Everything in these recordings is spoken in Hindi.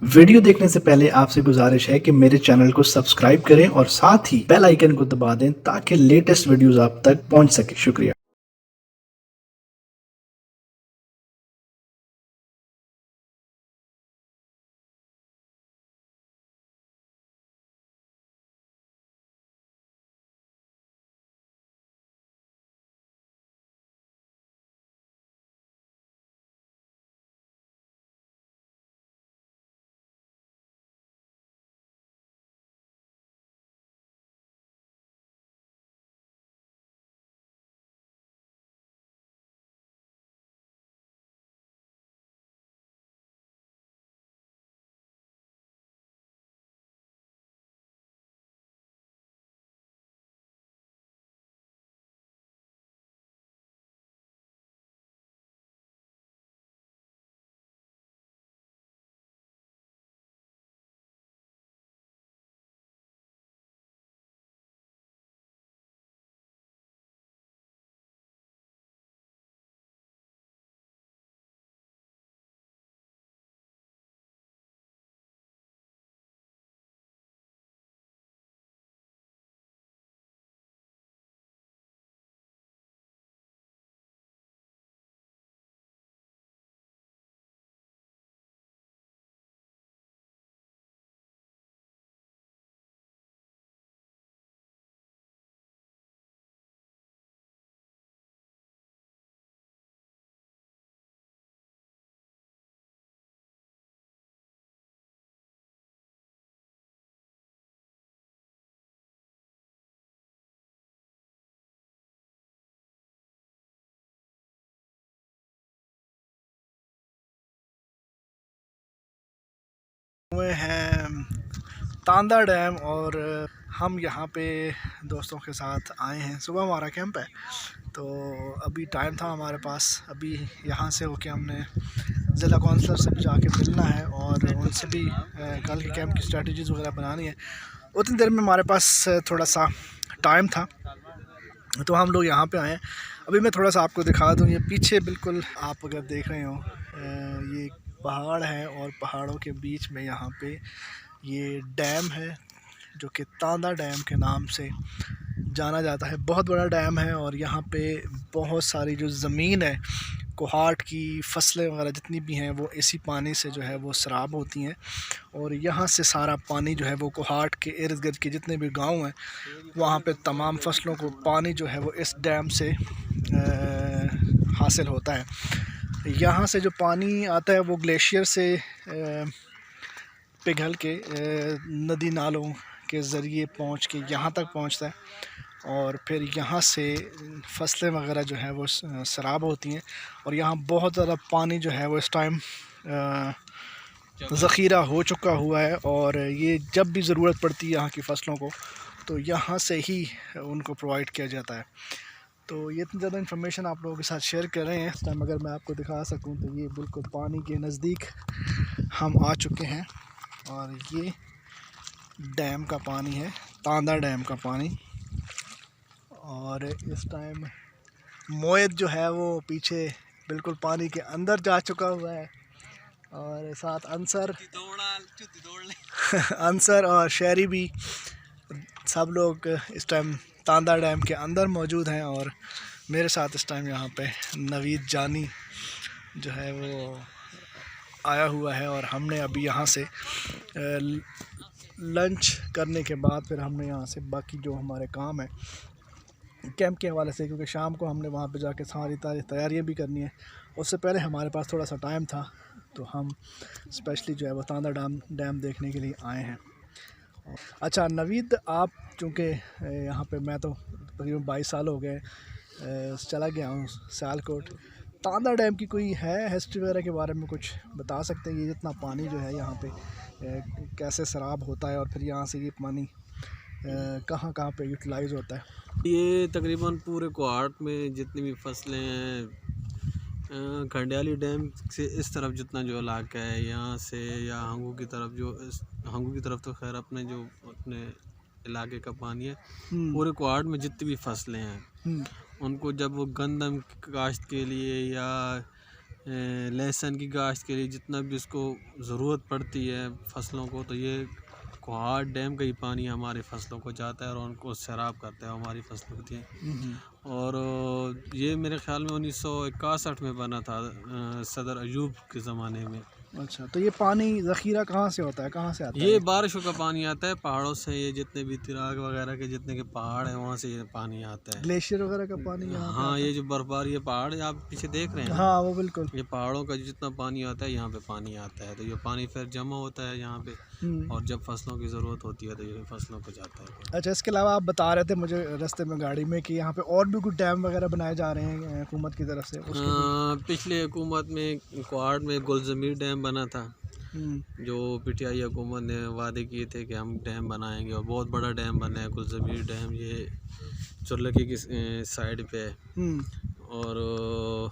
वीडियो देखने से पहले आपसे गुजारिश है कि मेरे चैनल को सब्सक्राइब करें और साथ ही बेल आइकन को दबा दें ताकि लेटेस्ट वीडियोस आप तक पहुंच सके। शुक्रिया। हुए हैं तांदा डैम और हम यहाँ पे दोस्तों के साथ आए हैं। सुबह हमारा कैंप है, तो अभी टाइम था हमारे पास। अभी यहाँ से होके हमने ज़िला कौंसलर से भी जाके मिलना है और उनसे भी कल के कैंप की स्ट्रेटजीज़ वगैरह बनानी है। उतनी देर में हमारे पास थोड़ा सा टाइम था, तो हम लोग यहाँ पे आए हैं। अभी मैं थोड़ा सा आपको दिखा दूँ, ये पीछे बिल्कुल आप अगर देख रहे हो ये पहाड़ है और पहाड़ों के बीच में यहाँ पे ये डैम है जो कि तांदा डैम के नाम से जाना जाता है। बहुत बड़ा डैम है और यहाँ पे बहुत सारी जो ज़मीन है, कोहाट की फसलें वगैरह जितनी भी हैं वो इसी पानी से जो है वो सराब होती हैं। और यहाँ से सारा पानी जो है वो कोहाट के इर्द गिर्द के जितने भी गांव हैं वहाँ पे तमाम फसलों को पानी जो है वो इस डैम से हासिल होता है। यहाँ से जो पानी आता है वो ग्लेशियर से पिघल के नदी नालों के ज़रिए पहुँच के यहाँ तक पहुँचता है और फिर यहाँ से फसलें वगैरह जो है वो सराब होती हैं। और यहाँ बहुत ज़्यादा पानी जो है वो इस टाइम ज़ख़ीरा हो चुका हुआ है और ये जब भी ज़रूरत पड़ती है यहाँ की फ़सलों को तो यहाँ से ही उनको प्रोवाइड किया जाता है। तो ये इतनी ज़्यादा इन्फॉर्मेशन आप लोगों के साथ शेयर कर रहे हैं। इस टाइम अगर मैं आपको दिखा सकूं तो ये बिल्कुल पानी के नज़दीक हम आ चुके हैं और ये डैम का पानी है, तांदा डैम का पानी। और इस टाइम मोयद जो है वो पीछे बिल्कुल पानी के अंदर जा चुका हुआ है और साथ अंसर और शहरी भी सब लोग इस टाइम तांदा डैम के अंदर मौजूद हैं। और मेरे साथ इस टाइम यहाँ पे नवीद जानी जो है वो आया हुआ है और हमने अभी यहाँ से लंच करने के बाद फिर हमने यहाँ से बाकी जो हमारे काम है कैंप के हवाले से, क्योंकि शाम को हमने वहाँ पे जाके सारी तैयारियाँ भी करनी है, उससे पहले हमारे पास थोड़ा सा टाइम था तो हम स्पेशली जो है वो तांदा डैम देखने के लिए आए हैं। अच्छा नवीद, आप चूँकि यहाँ पे मैं तो तकरीबन 22 साल हो गए चला गया हूँ सियालकोट, तांदा डैम की कोई है हिस्ट्री वगैरह के बारे में कुछ बता सकते हैं? ये जितना पानी जो है यहाँ पे कैसे सराब होता है और फिर यहाँ से ये पानी कहाँ कहाँ पे यूटिलाइज़ होता है? ये तकरीबन पूरे कोहाट में जितनी भी फसलें हैं, खंडियाली डैम से इस तरफ जितना जो इलाका है यहाँ से या हंगू की तरफ, जो हंगू की तरफ तो खैर अपने इलाके का पानी है। पूरे कोहाट में जितनी भी फसलें हैं उनको जब वो गंदम काश्त के लिए या लहसुन की काश्त के लिए जितना भी उसको ज़रूरत पड़ती है फसलों को, तो ये कोहाट डैम का ही पानी हमारे फसलों को जाता है और उनको सैराब करता है हमारी फसलों के लिए। और ये मेरे ख्याल में 1961 में बना था, सदर अयूब के ज़माने में। अच्छा, तो ये पानी ज़ख़ीरा कहाँ से होता है, कहाँ से आता है? ये बारिशों का पानी आता है पहाड़ों से, ये जितने भी तिराग वगैरह के जितने के पहाड़ हैं वहाँ से ये पानी आता है। ग्लेशियर वगैरह का पानी यहाँ पे हाँ, ये जो बर्फबारी है पहाड़ है आप पीछे देख रहे हैं, हाँ वो बिल्कुल, ये पहाड़ों का जितना पानी आता है यहाँ पे पानी आता है, तो ये पानी फिर जमा होता है यहाँ पे और जब फसलों की ज़रूरत होती है तो ये फसलों को जाता है। अच्छा, इसके अलावा आप बता रहे थे मुझे रास्ते में गाड़ी में कि यहाँ पे और भी कुछ डैम वगैरह बनाए जा रहे हैं हुकूमत की तरफ से? पिछले हुकूमत में कोहाट में गुलजमीर डैम बना था, जो पीटीआई हुकूमत ने वादे किए थे कि हम डैम बनाएंगे, और बहुत बड़ा डैम बना है गुलजमीर डैम, ये चुरलकी की साइड पे है। और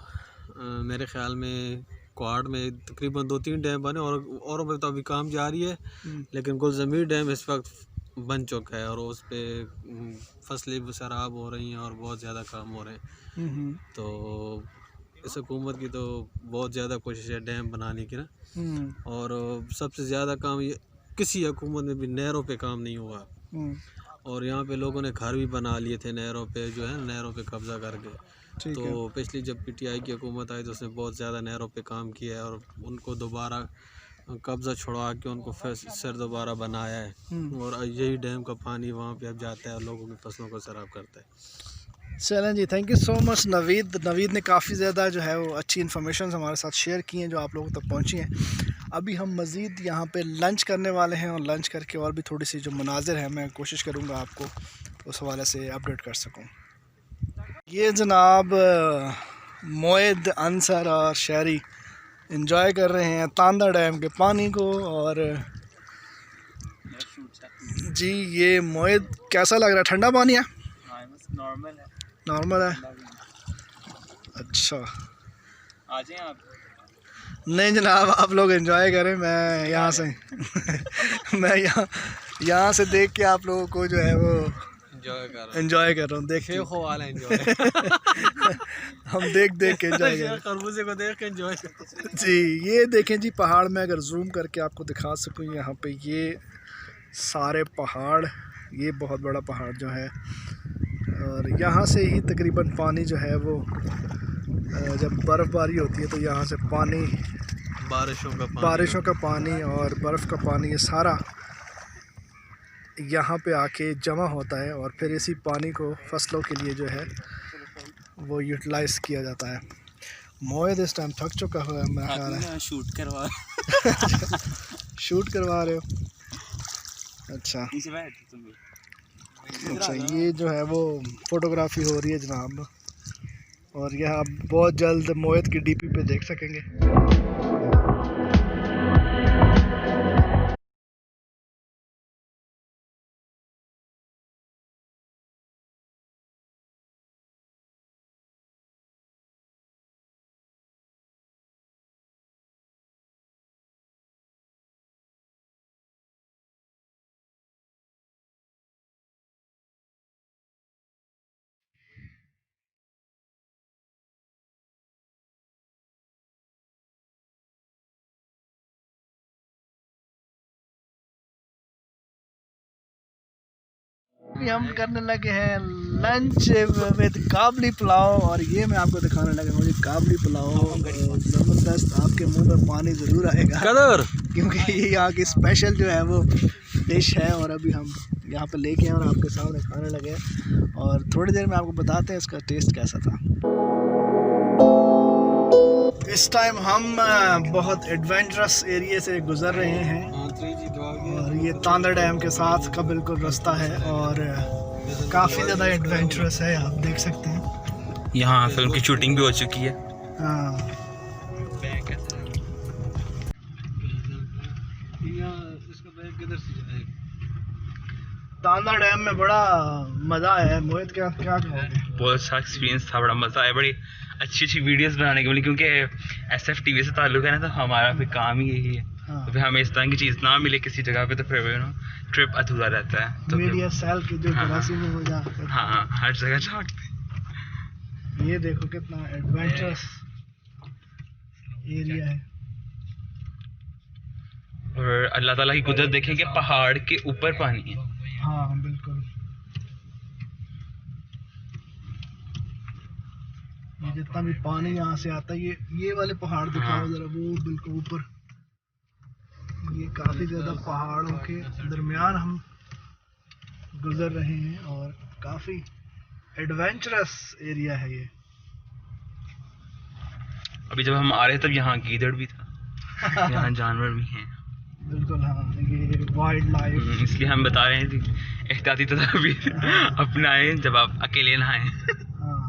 मेरे ख़्याल में कोहाट में तकरीबन 2-3 डैम बने और में तो अभी काम जारी है, लेकिन गुलजमीर डैम इस वक्त बन चुका है और उस पर फसलें भी सैराब हो रही हैं और बहुत ज़्यादा काम हो रहे हैं। तो इस हुकूमत की तो बहुत ज़्यादा कोशिश है डैम बनाने की ना, और सबसे ज़्यादा काम ये किसी हुकूमत में भी नहरों पे काम नहीं हुआ, और यहाँ पे लोगों ने घर भी बना लिए थे नहरों पे, जो है नहरों पे कब्ज़ा करके। तो पिछली जब पीटीआई की हुकूमत आई तो उसने बहुत ज़्यादा नहरों पे काम किया है और उनको दोबारा कब्ज़ा छुड़वा के उनको फिर दोबारा बनाया है, और यही डैम का पानी वहाँ पे अब जाता है और लोगों की फसलों को सैराब करता है। चलें जी, thank you so much Naveed ने काफ़ी ज़्यादा जो है वो अच्छी इन्फॉर्मेशन हमारे साथ शेयर की हैं जो आप लोगों तक पहुंची हैं। अभी हम मज़ीद यहाँ पे लंच करने वाले हैं और लंच करके और भी थोड़ी सी जो मनाज़िर है मैं कोशिश करूँगा आपको उस हवाले से अपडेट कर सकूँ। ये जनाब मोएद, अंसर और शहरी इंजॉय कर रहे हैं तांदा डैम के पानी को। और जी ये मोएद कैसा लग रहा है, ठंडा पानी है? नॉर्मल है। अच्छा आ जाएं आप? नहीं जनाब, आप लोग एंजॉय करें, मैं यहाँ से मैं यहाँ से देख के आप लोगों को जो है वो एंजॉय कर रहा हूँ, देख वाला एंजॉय हम देख के एंजॉय कर खरबूजे को देख के एंजॉय जी। ये देखें जी पहाड़ में अगर जूम करके आपको दिखा सकूँ, यहाँ पे ये सारे पहाड़, ये बहुत बड़ा पहाड़ जो है, और यहाँ से ही तकरीबन पानी जो है वो जब बर्फ़बारी होती है तो यहाँ से पानी, बारिशों का पानी और बर्फ़ का पानी ये सारा यहाँ पे आके जमा होता है और फिर इसी पानी को फसलों के लिए जो है वो यूटिलाइज़ किया जाता है। मोएद इस टाइम थक चुका हुआ है, मेरा ख्याल है शूट करवा रहे हो? अच्छा अच्छा, ये जो है वो फ़ोटोग्राफी हो रही है जनाब, और यह आप बहुत जल्द मोएद की डीपी पे देख सकेंगे। हम करने लगे हैं लंच विद काबली पुलाव, और ये मैं आपको दिखाने लगा मुझे काबली पुलाव ज़बरदस्त। आपके मुंह में पानी ज़रूर आएगा क्योंकि ये यहाँ की स्पेशल जो है वो डिश है, और अभी हम यहाँ पे लेके हैं और आपके सामने खाने लगे हैं, और थोड़ी देर में आपको बताते हैं इसका टेस्ट कैसा था। इस टाइम हम बहुत एडवेंचरस एरिया से गुज़र रहे हैं, और ये तांदा डैम के साथ का बिल्कुल रास्ता है और काफ़ी ज़्यादा एडवेंचरस है, आप देख सकते हैं। यहाँ फिल्म की शूटिंग भी हो चुकी है। हाँ तांदा डैम में बड़ा मज़ा है। मोहित क्या कहोगे? बहुत अच्छा एक्सपीरियंस था, बड़ा मज़ा आया, बड़ी अच्छी वीडियोस बनाने के लिए, क्योंकि SF TV से ताल्लुक़ है ना, तो हमारा फिर काम ही यही है। हाँ। तो फिर हमें इस तरह की चीज़ ना मिले किसी जगह पे तो फिर ट्रिप अधूरा रहता है। तो मीडिया सेल की जो कराची में हो जाता है, हाँ हर जगह झाँकते। ये देखो कितना एडवेंचरस एरिया है। और अल्लाह ताला की कुदरत देखें कि पहाड़ के ऊपर पानी है। हाँ बिल्कुल, ये जितना भी पानी यहाँ से आता है, ये वाले पहाड़ दिखाओ हाँ। जरा, वो बिल्कुल ऊपर, ये काफ़ी ज़्यादा पहाड़ों के दरमियान हम गुजर रहे हैं और काफ़ी एडवेंचरस एरिया है ये। अभी जब हम आ रहे थे तब यहाँ गीदड़ भी था, यहाँ जानवर भी हैं। बिल्कुल हाँ, ये वाइल्ड लाइफ। इसलिए हम बता रहे हैं कि एहतियाती तदाबीर अपनाएं जब आप अकेले ना आए। हाँ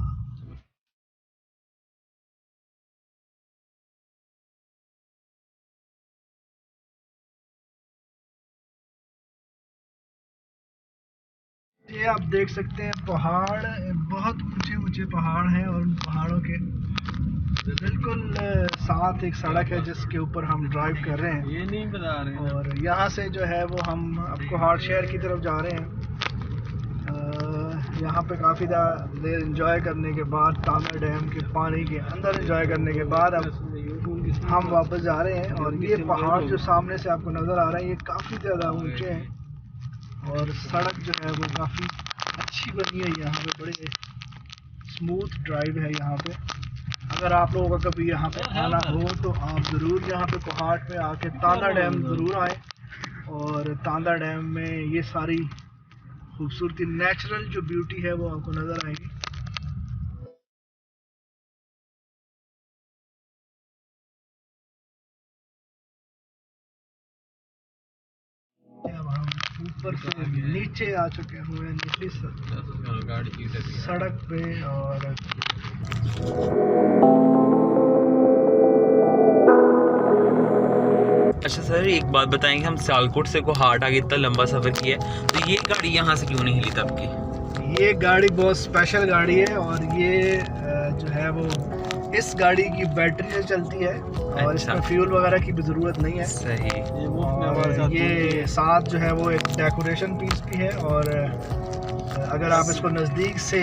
ये आप देख सकते हैं पहाड़, बहुत ऊंचे ऊंचे पहाड़ हैं और उन पहाड़ों के बिल्कुल साथ एक सड़क है जिसके ऊपर हम ड्राइव कर रहे हैं। ये नहीं बता रहे हैं। और यहाँ से जो है वो हम अब कोहाट शहर की तरफ जा रहे हैं। यहाँ पे काफ़ी देर इंजॉय करने के बाद, तांदा डैम के पानी के अंदर इंजॉय करने के बाद अब हम वापस जा रहे हैं। और ये पहाड़ जो सामने से आपको नज़र आ रहा है, ये काफ़ी ज़्यादा ऊंचे हैं और सड़क जो है वो काफ़ी अच्छी बनी है। यहाँ पे बड़े स्मूथ ड्राइव है यहाँ पे। अगर आप लोगों का कभी यहाँ पे आना हो तो आप ज़रूर यहाँ पे कोहाट में आके तांदा डैम ज़रूर आएँ। और तांदा डैम में ये सारी खूबसूरती, नेचुरल जो ब्यूटी है वो आपको नज़र आएगी। अब हम ऊपर से नीचे आ चुके हुए हैं, निचली सड़क पे। और अच्छा सर, एक बात बताएंगे, हम सियालकोट से कोहाट आगे इतना लंबा सफ़र किया है तो ये गाड़ी यहाँ से क्यों नहीं हिली तब की? ये गाड़ी बहुत स्पेशल गाड़ी है और ये जो है वो इस गाड़ी की बैटरी से चलती है और इसमें फ्यूल वगैरह की भी ज़रूरत नहीं है। सही। ये मुफ्त में हमारे साथ ये साथ जो है वो एक डेकोरेशन पीस भी है। और अगर आप इसको नज़दीक से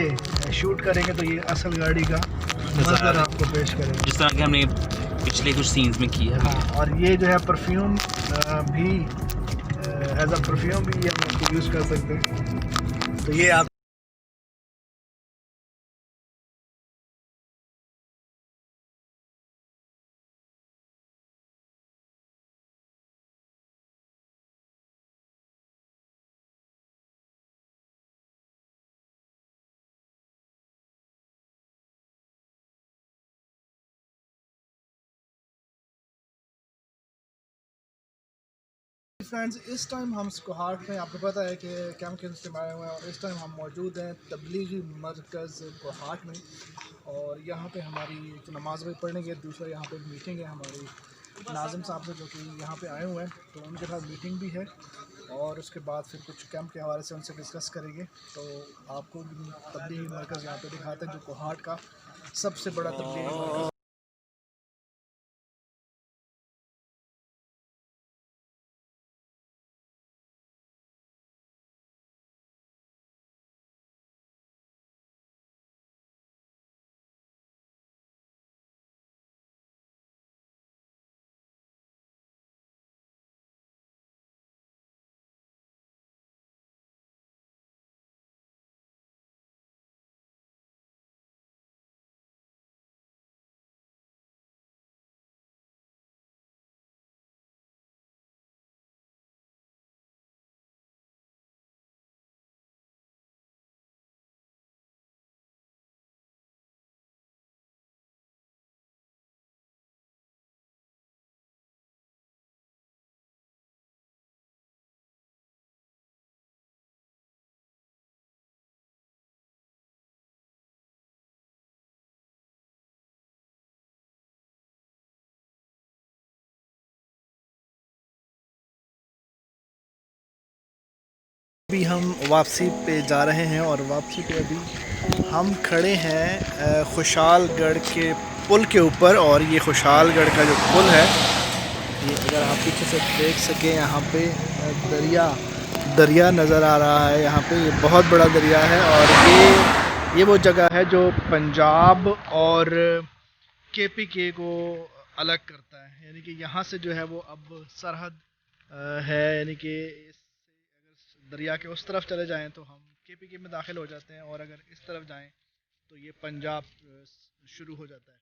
शूट करेंगे तो ये असल गाड़ी का मंजर आपको पेश करेंगे, जिस तरह के हमने पिछले कुछ सीन्स में किया है। हाँ, और ये जो है परफ्यूम भी एज अ परफ्यूम भी हम इसको यूज़ कर सकते हैं। तो ये आप फ्रेंड्स, इस टाइम हम कोहाट में, आपको पता है कि कैंप के से आए हुए हैं और इस टाइम हम मौजूद हैं तबलीगी मरकज़ कोहाट में। और यहाँ पे हमारी एक नमाज भी पढ़ने के, दूसरा यहाँ पे मीटिंग है हमारी नाज़िम साहब से जो कि यहाँ पे आए हुए हैं, तो उनके साथ मीटिंग भी है। और उसके बाद फिर कुछ कैंप के हवाले से उनसे डिस्कस करेंगे। तो आपको तबलीगी मरकज़ यहाँ पे दिखाते हैं जो कोहाट का सबसे बड़ा तबलीगी मरकज़। अभी हम वापसी पे जा रहे हैं और वापसी पे अभी हम खड़े हैं खुशालगढ़ के पुल के ऊपर। और ये खुशालगढ़ का जो पुल है, ये अगर आप पीछे से देख सकें, यहाँ पे दरिया नज़र आ रहा है। यहाँ पे ये बहुत बड़ा दरिया है और ये वो जगह है जो पंजाब और KPK को अलग करता है, यानी कि यहाँ से जो है वो अब सरहद है, यानी कि इससे अगर दरिया के उस तरफ चले जाएं तो हम केपीके में दाखिल हो जाते हैं, और अगर इस तरफ जाएं तो ये पंजाब शुरू हो जाता है।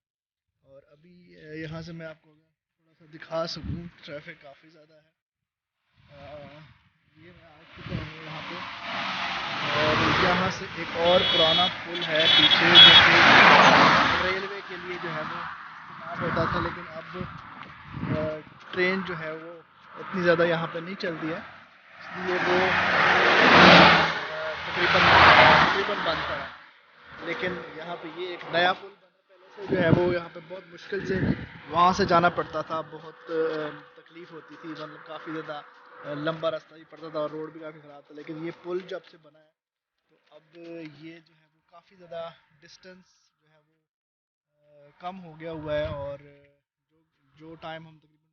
और अभी यहाँ से मैं आपको अगर थोड़ा सा दिखा सकूँ, ट्रैफिक काफ़ी ज़्यादा है। ये मैं आ चुका हूँ यहाँ पे, और यहाँ से एक और पुराना पुल है पीछे, जो कि रेलवे के लिए जो है वो इस्तेमाल होता था, लेकिन अब ट्रेन जो है वो इतनी ज़्यादा यहाँ पे नहीं चलती है, इसलिए वो तकरीबन तकरीबन बंद पड़ा है। लेकिन यहाँ पे ये एक नया पुल बना, पहले से जो है वो यहाँ पे बहुत मुश्किल से वहाँ से जाना पड़ता था, बहुत तकलीफ़ होती थी, मतलब काफ़ी ज़्यादा लंबा रास्ता भी पड़ता था और रोड भी काफ़ी ख़राब था। लेकिन ये पुल जब से बना है तो अब ये जो है वो काफ़ी ज़्यादा डिस्टेंस जो है वो कम हो गया हुआ है, और जो टाइम हम तकरीबन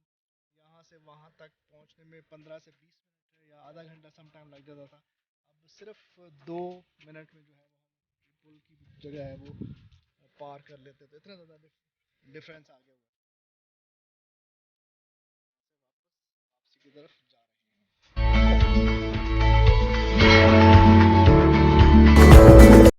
यहाँ से वहाँ तक पहुँचने में 15 से 20 मिनट या आधा घंटा सम टाइम लग जाता था, अब सिर्फ 2 मिनट में जो है वो हम पुल की जगह है वो पार कर लेते थे। इतना ज़्यादा डिफरेंस आ गया हुआ है। वापसी की तरफ